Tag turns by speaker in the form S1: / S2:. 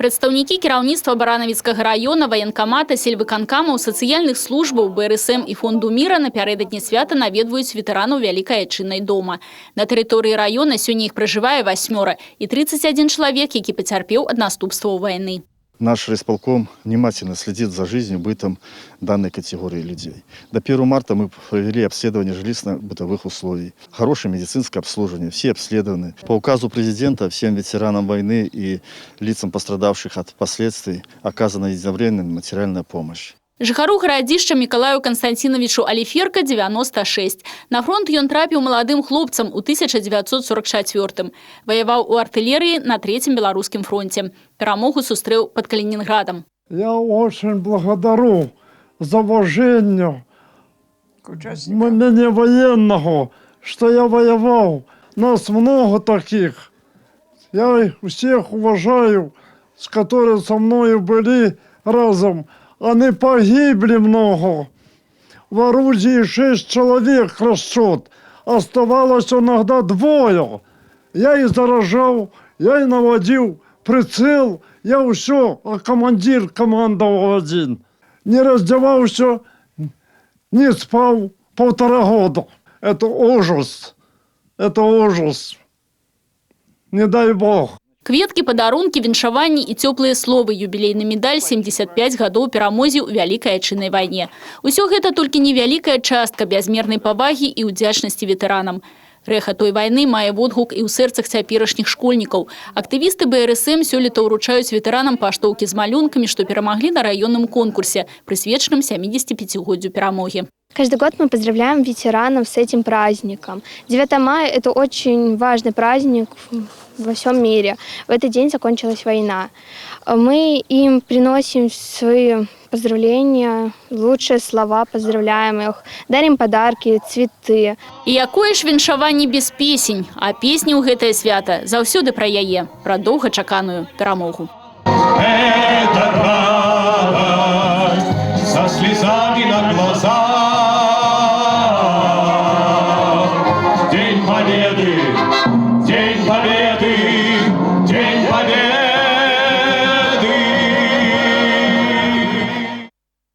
S1: Прадстаўнікі кіраўніцтва Баранавіцкага района, ваенкамата, сельвыканкамаў, сацыяльных службаў, БРСМ і Фонду міра напярэдадні свята наведваюць ветэранаў Вялікай Айчыннай дома. На тэрыторыі района сёння іх пражывае 8 і 31 чалавек, які пацярпеў ад наступстваў вайны.
S2: Наш райисполком внимательно следит за жизнью, бытом данной категории людей. До 1 марта мы провели обследование жилищно-бытовых условий. Хорошее медицинское обслуживание, все обследованы. По указу президента всем ветеранам войны и лицам, пострадавших от последствий, оказана единовременная материальная помощь.
S1: Жыхару гарадзішча Мікалаю Константиновичу Аліферка 96. На фронт ён трапіў маладым хлопцам у 1944. Ваяваў у артылерыі на 3-м беларускім фронте. Перамогу сустрэў под Калининградом.
S3: Я очень благодарю за уважение меня военного, что я воевал. Нас много таких. Я всех уважаю, с которыми со мною были разом. Они погибли много. В орудии 6 человек растет. Оставалось иногда 2. Я и заражал, я и наводил прицел. Я все, а командир командовал один. Не раздевался, не спал 1,5 года. Это ужас. Это ужас. Не дай Бог.
S1: Кветкі, падарункі, віншаванні і цёплыя словы, юбілейны медаль 75 гадоў перамозе ў Вялікай Айчыннай вайне. Усё гэта толькі невялікая частка бязмернай павагі і ўдзячнасці ветэранам. Рэха той вайны мае водгук і ў сэрцах цяперашніх школьнікаў. Актывісты БРСМ сёлета ўручаюць ветэранам паштоўкі з малюнкамі, што перамаглі на раённым конкурсе, прысвечаным 75-годдзю перамогі.
S4: Каждый год мы поздравляем ветеранов с этим праздником. 9 мая – это очень важный праздник во всем мире. В этот день закончилась война. Мы им приносим свои поздравления, лучшие слова, поздравляем их, дарим подарки, цветы.
S1: І якое ж віншаванне без песень, а песні ў гэтае свята заўсёды пра яе, пра доўгачаканую перамогу.
S5: Это радость со слезами на глазах. День Победы, День Победы.